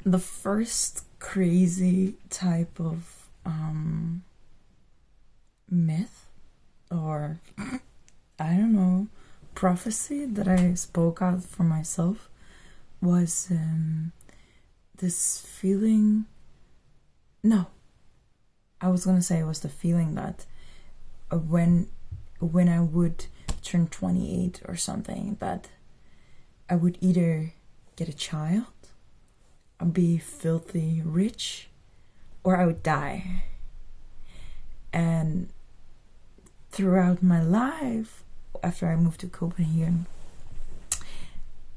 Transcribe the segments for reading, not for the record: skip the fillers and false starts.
the first crazy type of myth, or I don't know, prophecy that I spoke out for myself was this feeling. No, I was gonna say it was the feeling that when I would turn 28 or something, that I would either get a child, or be filthy rich, or I would die. And throughout my life, after I moved to Copenhagen,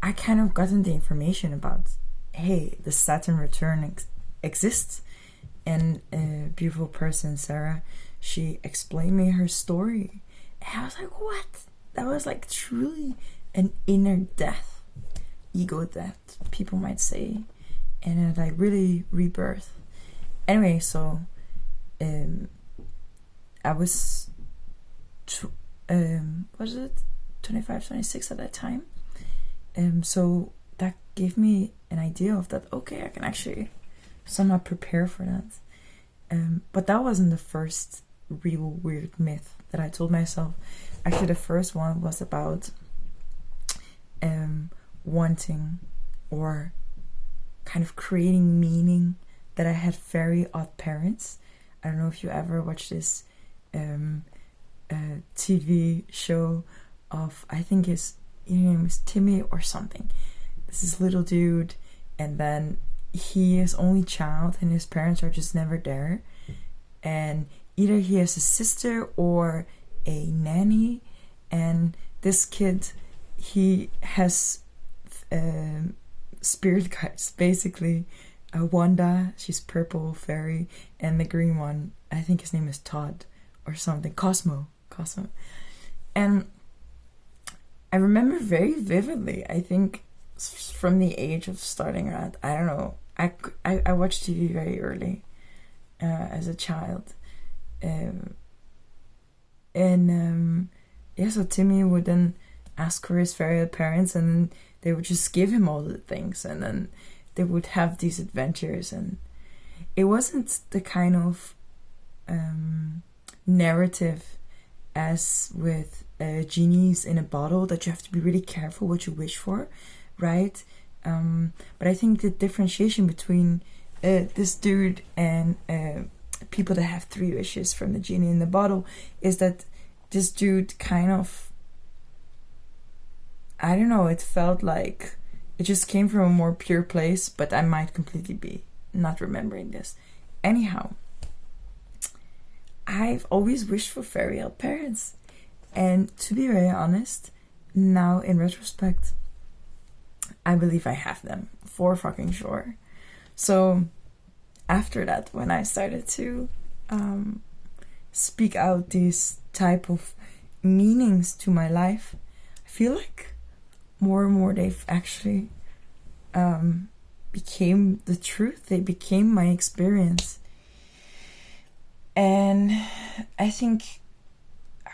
I kind of gotten the information about, hey, the Saturn return exists. And a beautiful person, Sarah, she explained me her story. And I was like, what? That was like truly an inner death, ego death, people might say. And it like really rebirth. Anyway, so I was, what is it? 25, 26 at that time. So that gave me an idea of that, okay, I can actually somehow prepare for that. But that wasn't the first real weird myth that I told myself. Actually, the first one was about wanting or kind of creating meaning, that I had very odd parents. I don't know if you ever watched this TV show of, I think his name is Timmy or something. This is little dude, and then he is only child and his parents are just never there, and either he has a sister or a nanny, and this kid, he has spirit guides basically. Wanda, she's purple fairy, and the green one, I think his name is Todd or something, Cosmo. And I remember very vividly, I think from the age of starting at, I don't know, I watched TV very early as a child. So Timmy would then ask for his fairy parents, and then they would just give him all the things, and then they would have these adventures. And it wasn't the kind of narrative as with genies in a bottle, that you have to be really careful what you wish for, right? But I think the differentiation between this dude and people that have 3 wishes from the genie in the bottle is that this dude kind of, I don't know, it felt like it just came from a more pure place, but I might completely be not remembering this. Anyhow, I've always wished for fairy tale parents. And to be very honest, now in retrospect, I believe I have them, for fucking sure. So after that, when I started to speak out these type of meanings to my life, I feel like more and more they've actually became the truth. They became my experience. And I think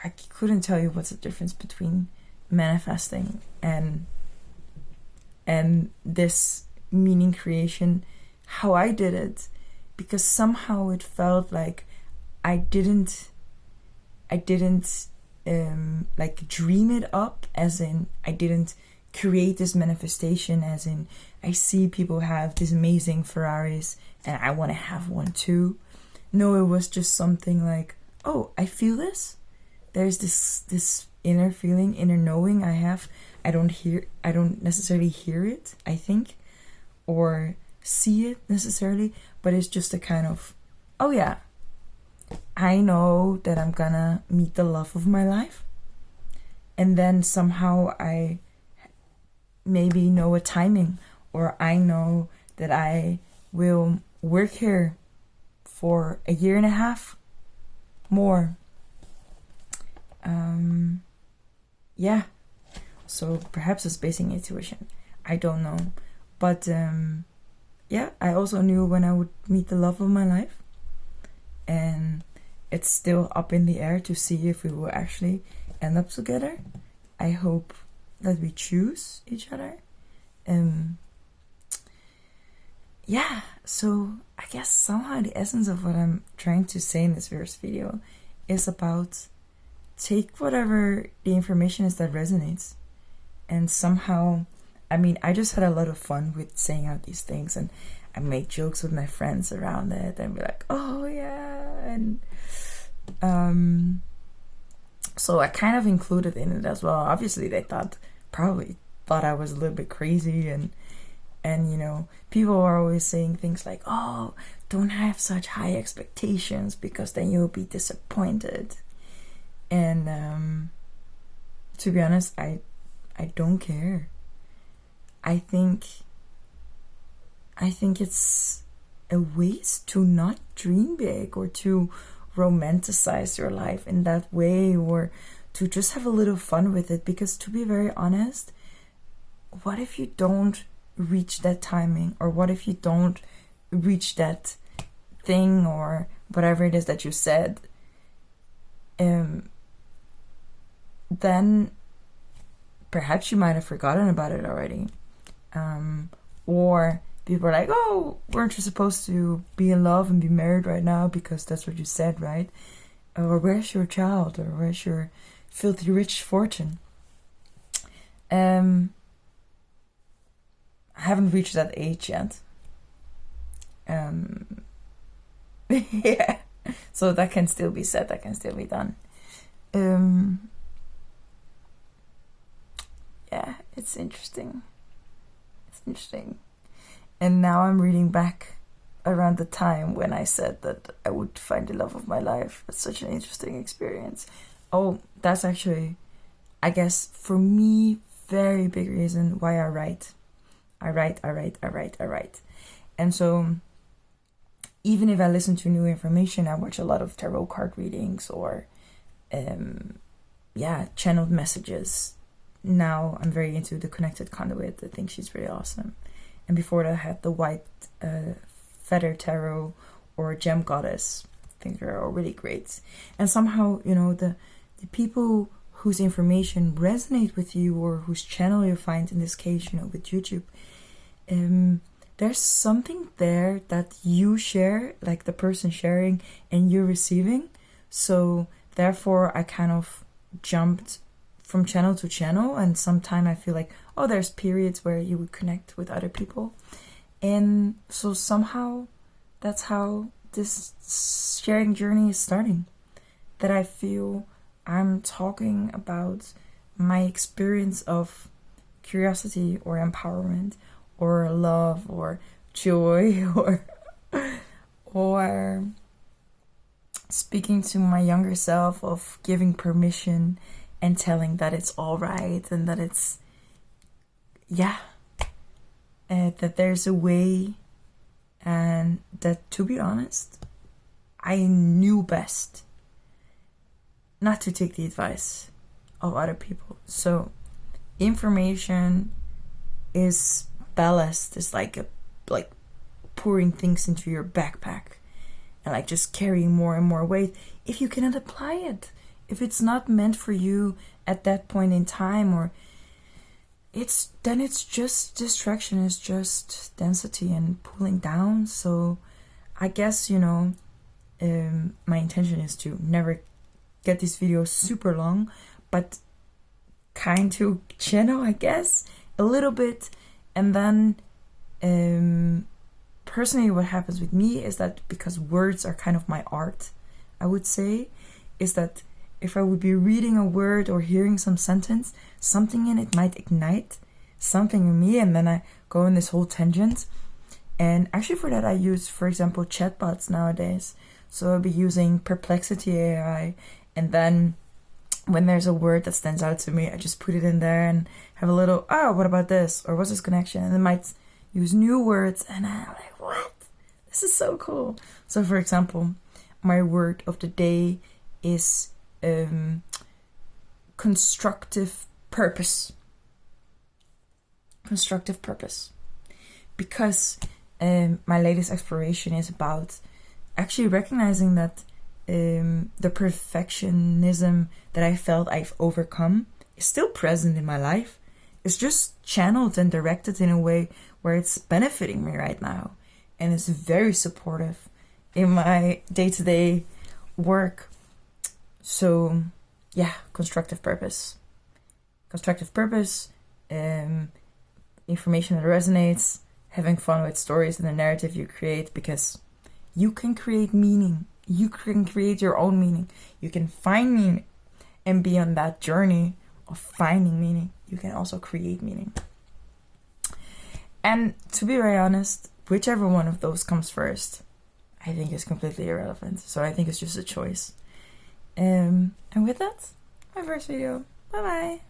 I couldn't tell you what's the difference between manifesting and this meaning creation, how I did it, because somehow it felt like I didn't like dream it up, as in I didn't create this manifestation, as in I see people have these amazing Ferraris and I want to have one too. No, it was just something like, oh, I feel this. There's this inner feeling, inner knowing I have. I don't necessarily hear it, I think, or see it necessarily, but it's just a kind of, oh yeah, I know that I'm gonna meet the love of my life. And then somehow I maybe know a timing, or I know that I will work here for 1.5 years more. Yeah, so perhaps it's basing intuition, I don't know, but yeah, I also knew when I would meet the love of my life, and it's still up in the air to see if we will actually end up together. I hope that we choose each other. yeah, so I guess somehow the essence of what I'm trying to say in this first video is about take whatever the information is that resonates. And somehow, I mean, I just had a lot of fun with saying out these things, and I made jokes with my friends around it and be like, oh yeah, and so I kind of included in it as well. Obviously they probably thought I was a little bit crazy, and you know, people are always saying things like, oh, don't have such high expectations because then you'll be disappointed. And to be honest, I don't care. I think it's a waste to not dream big, or to romanticize your life in that way, or to just have a little fun with it. Because to be very honest, what if you don't reach that timing, or what if you don't reach that thing, or whatever it is that you said? Then perhaps you might have forgotten about it already, or people are like, oh, weren't you supposed to be in love and be married right now because that's what you said, right? Or where's your child, or where's your filthy rich fortune? I haven't reached that age yet. Yeah, so that can still be said, that can still be done. Yeah, it's interesting. And now I'm reading back around the time when I said that I would find the love of my life. It's such an interesting experience. Oh, that's actually, I guess, for me, very big reason why I write. I write. And so, even if I listen to new information, I watch a lot of tarot card readings, or, channeled messages. Now I'm very into the Connected Conduit. I think she's really awesome. And before that, I had the White Feather Tarot or Gem Goddess. I think they're all really great. And somehow, you know, the people whose information resonate with you, or whose channel you find, in this case, you know, with YouTube, there's something there that you share, like the person sharing and you receiving. So therefore, I kind of jumped from channel to channel, and sometimes I feel like, oh, there's periods where you would connect with other people. And so somehow that's how this sharing journey is starting. That I feel I'm talking about my experience of curiosity, or empowerment, or love, or joy, or speaking to my younger self, of giving permission and telling that it's all right, and that it's, that there's a way, and that, to be honest, I knew best not to take the advice of other people. So information is ballast. It's like pouring things into your backpack, and like just carrying more and more weight if you cannot apply it. If it's not meant for you at that point in time, or it's just distraction, it's just density and pulling down. So I guess, you know, my intention is to never get these videos super long, but kind to channel, I guess, a little bit. And then personally, what happens with me is that, because words are kind of my art, I would say, is that if I would be reading a word or hearing some sentence, something in it might ignite something in me, and then I go in this whole tangent. And actually for that I use, for example, chatbots nowadays. So I'll be using Perplexity AI, and then when there's a word that stands out to me, I just put it in there and have a little, oh, what about this? Or what's this connection? And it might use new words, and I'm like, what? This is so cool. So for example, my word of the day is constructive purpose. Constructive purpose. Because my latest exploration is about actually recognizing that the perfectionism that I felt I've overcome is still present in my life. It's just channeled and directed in a way where it's benefiting me right now. and is very supportive in my day-to-day work. So yeah, constructive purpose. Constructive purpose, information that resonates, having fun with stories and the narrative you create, because you can create meaning. You can create your own meaning. You can find meaning, and be on that journey of finding meaning. You can also create meaning. And to be very honest, whichever one of those comes first, I think is completely irrelevant. So I think it's just a choice. And with that, my first video. Bye bye.